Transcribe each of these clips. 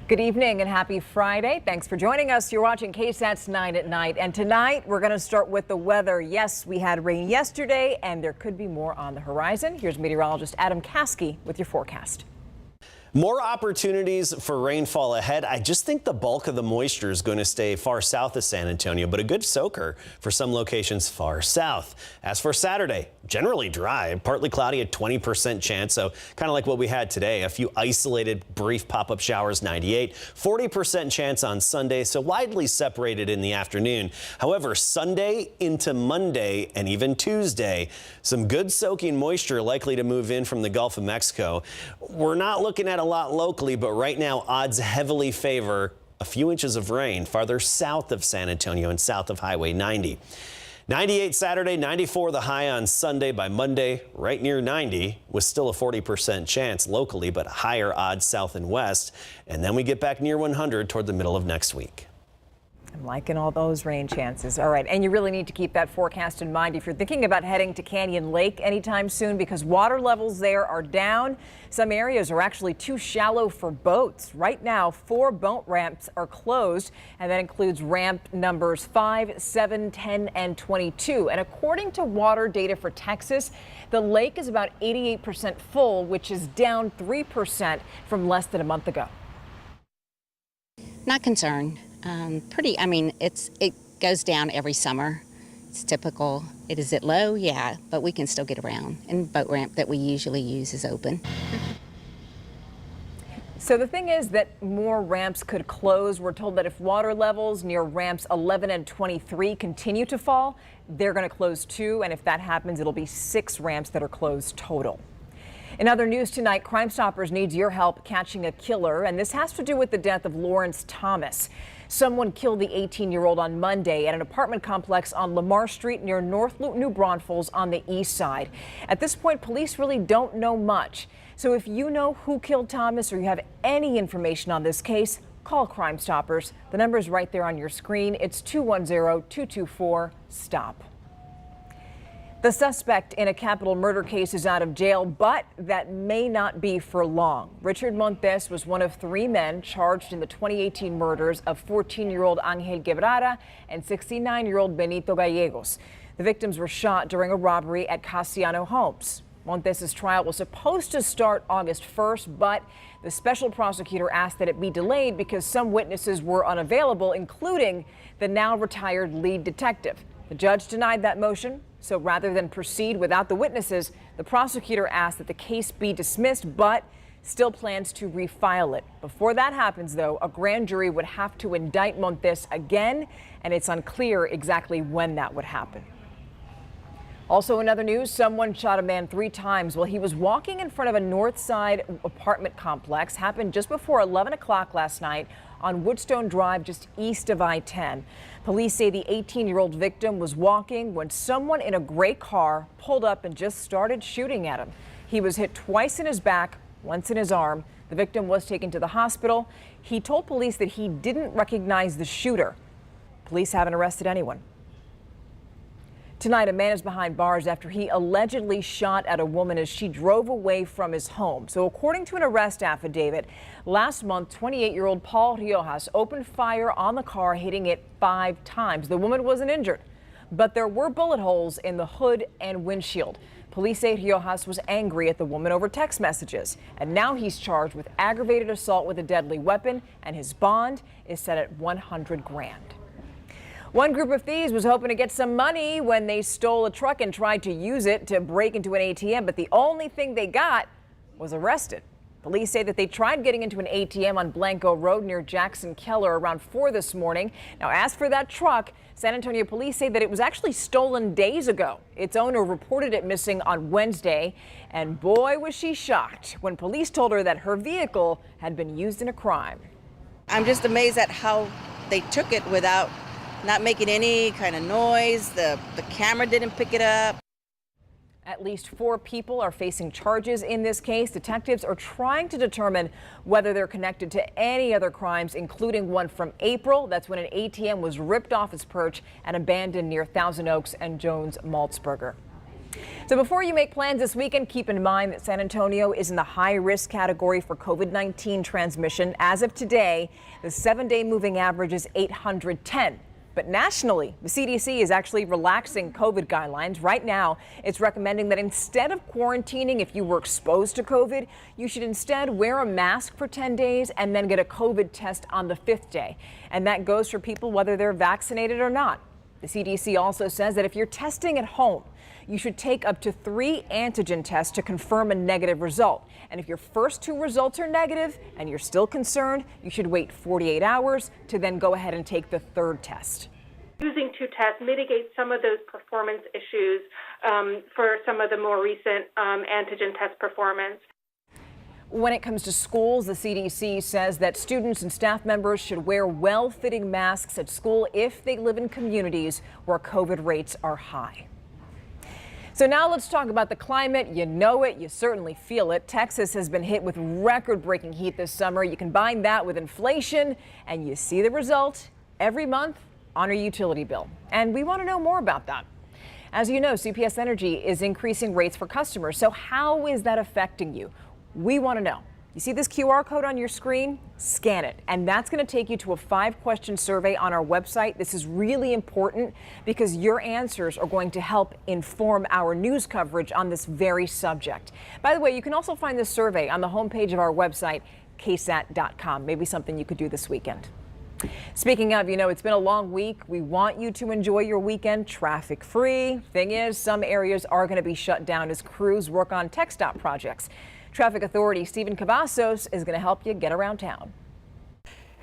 Good evening and happy Friday. Thanks for joining us. You're watching KSAT's 9 at Night. And tonight we're going to start with the weather. Yes, we had rain yesterday and there could be more on the horizon. Here's meteorologist Adam Caskey with your forecast. More opportunities for rainfall ahead. I just think the bulk of the moisture is going to stay far south of San Antonio, but a good soaker for some locations far south. As for Saturday, generally dry, partly cloudy, a 20% chance. So kind of like what we had today, a few isolated brief pop-up showers, 98, 40% chance on Sunday. So widely separated in the afternoon. However, Sunday into Monday and even Tuesday, some good soaking moisture likely to move in from the Gulf of Mexico. We're not looking at a lot locally, but right now odds heavily favor a few inches of rain farther south of San Antonio and south of Highway 90. 98 Saturday, 94 the high on Sunday. By Monday, right near 90 with still a 40% chance locally, but higher odds south and west. And then we get back near 100 toward the middle of next week. I'm liking all those rain chances. All right, and you really need to keep that forecast in mind if you're thinking about heading to Canyon Lake anytime soon, because water levels there are down. Some areas are actually too shallow for boats. Right now, 4 boat ramps are closed, and that includes ramp numbers 5, 7, 10, and 22. And according to water data for Texas, the lake is about 88% full, which is down 3% from less than a month ago. Not concerned. It goes down every summer. It's typical. Is it low? Yeah, but we can still get around. And the boat ramp that we usually use is open. So the thing is that more ramps could close. We're told that if water levels near ramps 11 and 23 continue to fall, they're going to close too. And if that happens, it'll be 6 ramps that are closed total. In other news tonight, Crime Stoppers needs your help catching a killer, and this has to do with the death of Lawrence Thomas. Someone killed the 18-year-old on Monday at an apartment complex on Lamar Street near North New Braunfels on the east side. At this point, police really don't know much. So if you know who killed Thomas or you have any information on this case, call Crime Stoppers. The number is right there on your screen. It's 210-224-STOP. The suspect in a capital murder case is out of jail, but that may not be for long. Richard Montes was one of 3 men charged in the 2018 murders of 14-year-old Angel Quebrada and 69-year-old Benito Gallegos. The victims were shot during a robbery at Casiano Homes. Montes' trial was supposed to start August 1st, but the special prosecutor asked that it be delayed because some witnesses were unavailable, including the now retired lead detective. The judge denied that motion. So rather than proceed without the witnesses, the prosecutor asked that the case be dismissed, but still plans to refile it. Before that happens, though, a grand jury would have to indict Montes again, and it's unclear exactly when that would happen. Also in other news, someone shot a man 3 times while he was walking in front of a north side apartment complex. Happened just before 11 o'clock last night on Woodstone Drive, just east of I-10. Police say the 18-year-old victim was walking when someone in a gray car pulled up and just started shooting at him. He was hit twice in his back, once in his arm. The victim was taken to the hospital. He told police that he didn't recognize the shooter. Police haven't arrested anyone. Tonight, a man is behind bars after he allegedly shot at a woman as she drove away from his home. So according to an arrest affidavit, last month, 28-year-old Paul Riojas opened fire on the car, hitting it 5 times. The woman wasn't injured, but there were bullet holes in the hood and windshield. Police say Riojas was angry at the woman over text messages, and now he's charged with aggravated assault with a deadly weapon, and his bond is set at $100 grand. One group of thieves was hoping to get some money when they stole a truck and tried to use it to break into an ATM, but the only thing they got was arrested. Police say that they tried getting into an ATM on Blanco Road near Jackson Keller around 4 this morning. Now, as for that truck, San Antonio police say that it was actually stolen days ago. Its owner reported it missing on Wednesday, and boy, was she shocked when police told her that her vehicle had been used in a crime. I'm just amazed at how they took it without not making any kind of noise. The camera didn't pick it up. At least 4 people are facing charges in this case. Detectives are trying to determine whether they're connected to any other crimes, including one from April. That's when an ATM was ripped off its perch and abandoned near Thousand Oaks and Jones Maltzberger. So before you make plans this weekend, keep in mind that San Antonio is in the high-risk category for COVID-19 transmission. As of today, the 7-day moving average is 810. But nationally, the CDC is actually relaxing COVID guidelines. Right now, it's recommending that instead of quarantining if you were exposed to COVID, you should instead wear a mask for 10 days and then get a COVID test on the 5th day. And that goes for people whether they're vaccinated or not. The CDC also says that if you're testing at home, you should take up to 3 antigen tests to confirm a negative result. And if your first 2 results are negative and you're still concerned, you should wait 48 hours to then go ahead and take the 3rd test. Using 2 tests mitigates some of those performance issues for some of the more recent antigen test performance. When it comes to schools, the CDC says that students and staff members should wear well-fitting masks at school if they live in communities where COVID rates are high. So now let's talk about the climate. You know it, you certainly feel it. Texas has been hit with record-breaking heat this summer. You combine that with inflation and you see the result every month on your utility bill. And we want to know more about that. As you know, CPS Energy is increasing rates for customers. So how is that affecting you? We want to know. You see this QR code on your screen? Scan it. And that's going to take you to a 5-question survey on our website. This is really important because your answers are going to help inform our news coverage on this very subject. By the way, you can also find this survey on the homepage of our website, KSAT.com. Maybe something you could do this weekend. Speaking of, you know, it's been a long week. We want you to enjoy your weekend traffic free. Thing is, some areas are going to be shut down as crews work on TxDOT projects. Traffic Authority Stephen Cavazos is going to help you get around town.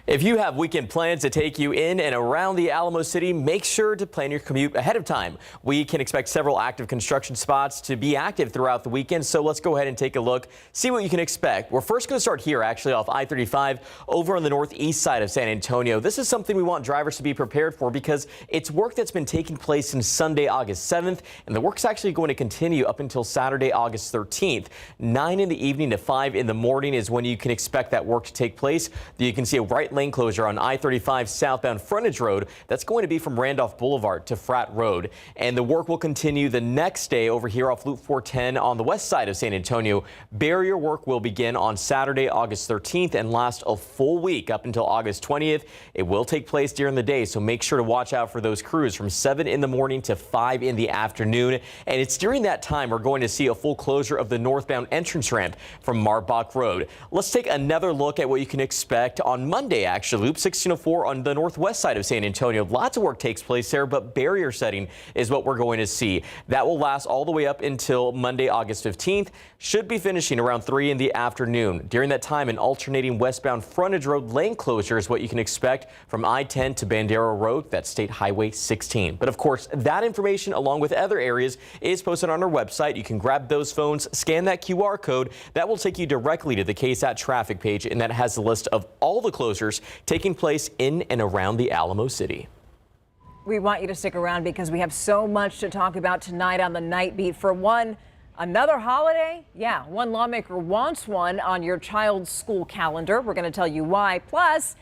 If you have weekend plans to take you in and around the Alamo City, make sure to plan your commute ahead of time. We can expect several active construction spots to be active throughout the weekend, so let's go ahead and take a look, see what you can expect. We're first going to start here, actually, off I-35 over on the northeast side of San Antonio. This is something we want drivers to be prepared for because it's work that's been taking place since Sunday, August 7th, and the work's actually going to continue up until Saturday, August 13th. 9 in the evening to 5 in the morning is when you can expect that work to take place. You can see a right lane closure on I-35 southbound frontage road. That's going to be from Randolph Boulevard to Frat Road. And the work will continue the next day over here off Loop 410 on the west side of San Antonio. Barrier work will begin on Saturday, August 13th and last a full week up until August 20th. It will take place during the day, so make sure to watch out for those crews from 7 in the morning to 5 in the afternoon. And it's during that time we're going to see a full closure of the northbound entrance ramp from Marbach Road. Let's take another look at what you can expect on Monday, actually. Loop 1604 on the northwest side of San Antonio. Lots of work takes place there, but barrier setting is what we're going to see. That will last all the way up until Monday, August 15th. Should be finishing around 3 in the afternoon. During that time, an alternating westbound frontage road lane closure is what you can expect from I-10 to Bandera Road. That's State Highway 16. But of course, that information along with other areas is posted on our website. You can grab those phones, scan that QR code. That will take you directly to the KSAT traffic page, and that has the list of all the closures taking place in and around the Alamo City. We want you to stick around because we have so much to talk about tonight on the Night Beat. For one, another holiday? Yeah, one lawmaker wants one on your child's school calendar. We're going to tell you why. Plus,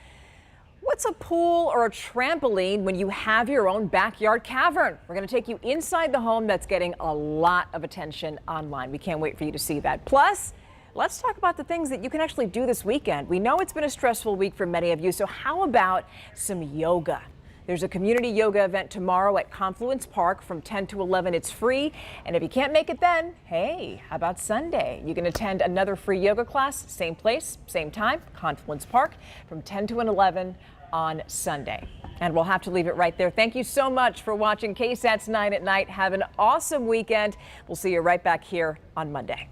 what's a pool or a trampoline when you have your own backyard cavern? We're going to take you inside the home that's getting a lot of attention online. We can't wait for you to see that. Plus, let's talk about the things that you can actually do this weekend. We know it's been a stressful week for many of you, so how about some yoga? There's a community yoga event tomorrow at Confluence Park from 10 to 11. It's free, and if you can't make it then, hey, how about Sunday? You can attend another free yoga class, same place, same time, Confluence Park from 10 to 11 on Sunday. And we'll have to leave it right there. Thank you so much for watching KSAT's 9 at Night. Have an awesome weekend. We'll see you right back here on Monday.